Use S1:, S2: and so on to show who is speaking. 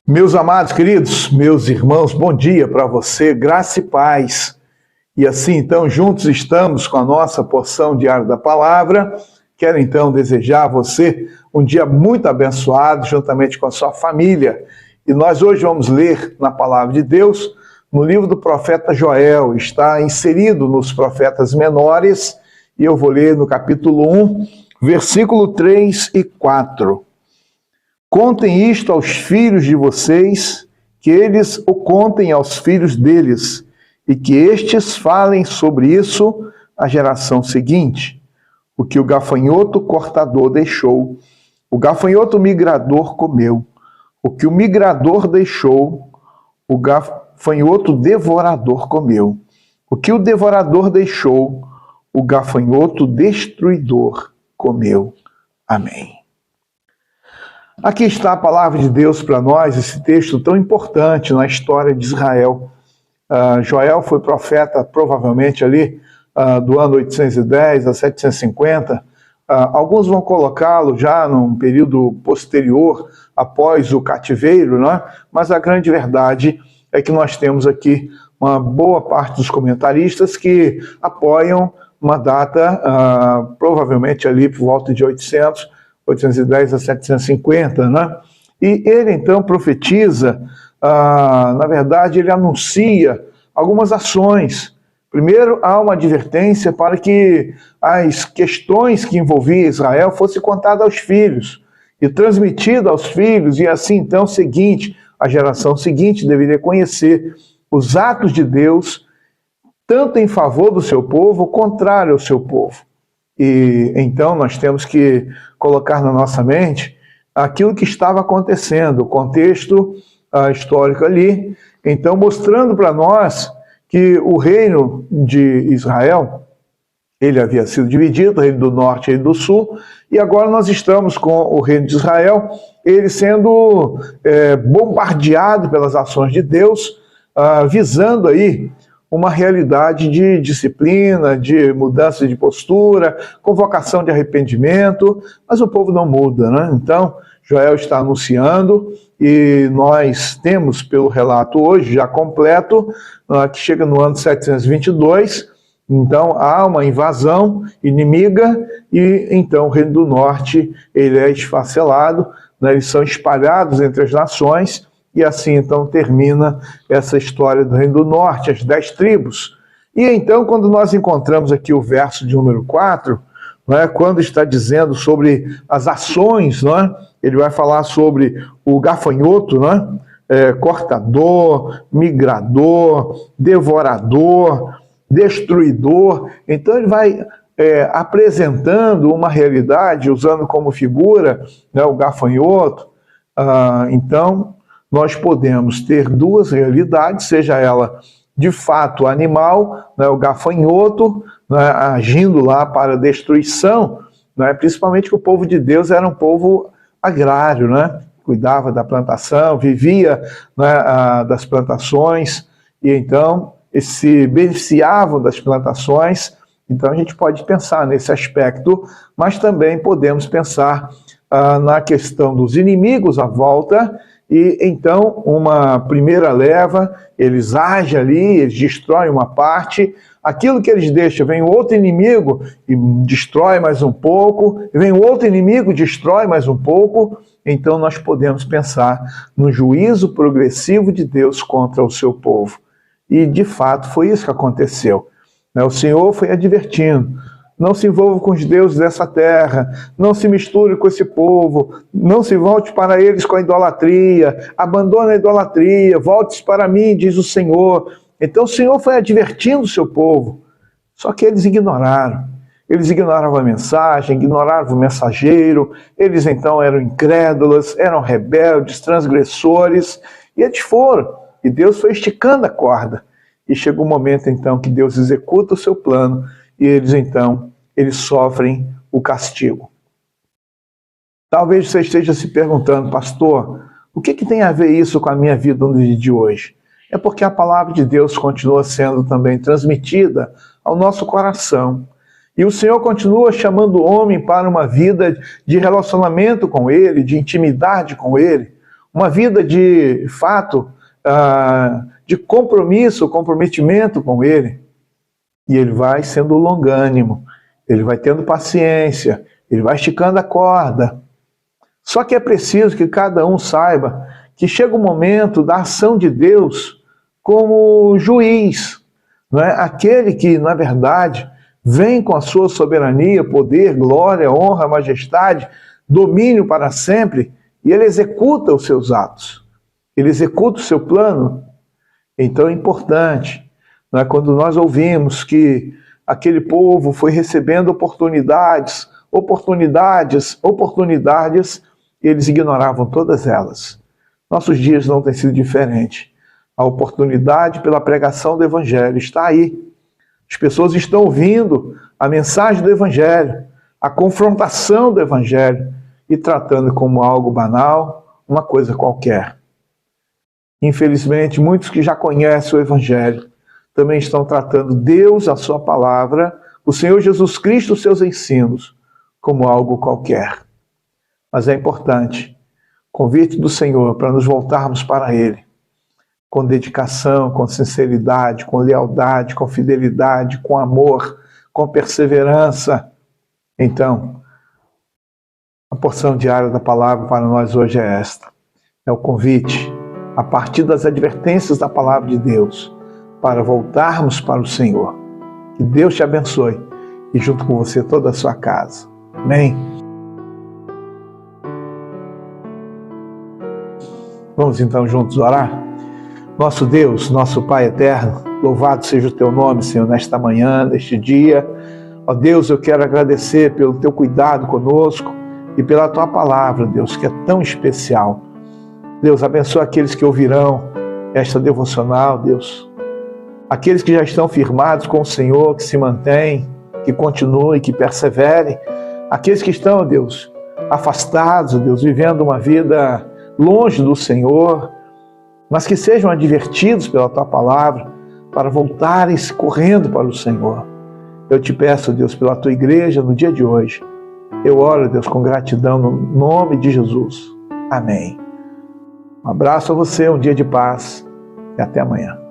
S1: Meus amados queridos, meus irmãos, bom dia para você, graça e paz. E assim, então, juntos estamos com a nossa porção diária da palavra. Quero, então, desejar a você um dia muito abençoado, juntamente com a sua família. E nós hoje vamos ler na palavra de Deus, no livro do profeta Joel. Está inserido nos profetas menores, e eu vou ler no capítulo 1, versículo 3 e 4. Contem isto aos filhos de vocês, que eles o contem aos filhos deles, e que estes falem sobre isso à geração seguinte. O que o gafanhoto cortador deixou, o gafanhoto migrador comeu. O que o migrador deixou, o gafanhoto devorador comeu. O que o devorador deixou, o gafanhoto destruidor comeu. Amém. Aqui está a palavra de Deus para nós, esse texto tão importante na história de Israel. Joel foi profeta provavelmente ali do ano 810 a 750. Alguns vão colocá-lo já num período posterior, após o cativeiro, né? Mas a grande verdade é que nós temos aqui uma boa parte dos comentaristas que apoiam uma data provavelmente ali por volta de 810 a 750, né? E ele então profetiza, na verdade ele anuncia algumas ações. Primeiro, há uma advertência para que as questões que envolviam Israel fossem contadas aos filhos e transmitidas aos filhos, e assim então a geração seguinte deveria conhecer os atos de Deus, tanto em favor do seu povo, contrário ao seu povo. E então nós temos que colocar na nossa mente aquilo que estava acontecendo, o contexto histórico ali, então mostrando para nós que o reino de Israel, ele havia sido dividido, o reino do norte e o reino do sul, e agora nós estamos com o reino de Israel, ele sendo bombardeado pelas ações de Deus, visando aí uma realidade de disciplina, de mudança de postura, convocação de arrependimento, mas o povo não muda, né? Então, Joel está anunciando, e nós temos, pelo relato hoje, já completo, que chega no ano 722, então há uma invasão inimiga, e então o reino do norte ele é esfacelado, né? Eles são espalhados entre as nações, e assim então termina essa história do reino do norte, as 10 tribos. E então quando nós encontramos aqui o verso de número 4, né, quando está dizendo sobre as ações, né, ele vai falar sobre o gafanhoto, né, cortador, migrador, devorador, destruidor. Então ele vai apresentando uma realidade, usando como figura, né, o gafanhoto. Então nós podemos ter duas realidades, seja ela de fato animal, né, o gafanhoto, né, agindo lá para destruição, né, principalmente que o povo de Deus era um povo agrário, né, cuidava da plantação, vivia, né, das plantações, e então se beneficiavam das plantações. Então a gente pode pensar nesse aspecto, mas também podemos pensar na questão dos inimigos à volta. E então, uma primeira leva, eles agem ali, eles destroem uma parte, aquilo que eles deixam, vem outro inimigo e destrói mais um pouco, e vem outro inimigo, destrói mais um pouco. Então nós podemos pensar no juízo progressivo de Deus contra o seu povo. E de fato foi isso que aconteceu. O Senhor foi advertindo: não se envolva com os deuses dessa terra, não se misture com esse povo, não se volte para eles com a idolatria, abandone a idolatria, volte para mim, diz o Senhor. Então o Senhor foi advertindo o seu povo, só que eles ignoraram. Eles ignoravam a mensagem, ignoravam o mensageiro, eles então eram incrédulos, eram rebeldes, transgressores, e eles foram. E Deus foi esticando a corda. E chegou o momento então que Deus executa o seu plano, e eles sofrem o castigo. Talvez você esteja se perguntando: pastor, o que tem a ver isso com a minha vida no dia de hoje? É porque a palavra de Deus continua sendo também transmitida ao nosso coração. E o Senhor continua chamando o homem para uma vida de relacionamento com Ele, de intimidade com Ele, uma vida de fato, de comprometimento com Ele. E ele vai sendo longânimo, ele vai tendo paciência, ele vai esticando a corda. Só que é preciso que cada um saiba que chega o momento da ação de Deus como juiz, não é? Aquele que, na verdade, vem com a sua soberania, poder, glória, honra, majestade, domínio para sempre, e ele executa os seus atos, ele executa o seu plano. Então é importante, não é? Quando nós ouvimos que aquele povo foi recebendo oportunidades, e eles ignoravam todas elas. Nossos dias não têm sido diferentes. A oportunidade pela pregação do Evangelho está aí. As pessoas estão ouvindo a mensagem do Evangelho, a confrontação do Evangelho, e tratando como algo banal, uma coisa qualquer. Infelizmente, muitos que já conhecem o Evangelho também estão tratando Deus, a sua palavra, o Senhor Jesus Cristo, os seus ensinos, como algo qualquer. Mas é importante, convite do Senhor para nos voltarmos para Ele, com dedicação, com sinceridade, com lealdade, com fidelidade, com amor, com perseverança. Então, a porção diária da palavra para nós hoje é esta. É o convite, a partir das advertências da palavra de Deus, para voltarmos para o Senhor. Que Deus te abençoe e junto com você toda a sua casa. Amém? Vamos então juntos orar? Nosso Deus, nosso Pai eterno, louvado seja o teu nome, Senhor, nesta manhã, neste dia. Ó Deus, eu quero agradecer pelo teu cuidado conosco e pela tua palavra, Deus, que é tão especial. Deus, abençoa aqueles que ouvirão esta devocional, Deus. Aqueles que já estão firmados com o Senhor, que se mantêm, que continuem, que perseverem. Aqueles que estão, Deus, afastados, Deus, vivendo uma vida longe do Senhor, mas que sejam advertidos pela tua palavra para voltarem correndo para o Senhor. Eu te peço, Deus, pela tua igreja no dia de hoje. Eu oro, Deus, com gratidão no nome de Jesus. Amém. Um abraço a você, um dia de paz e até amanhã.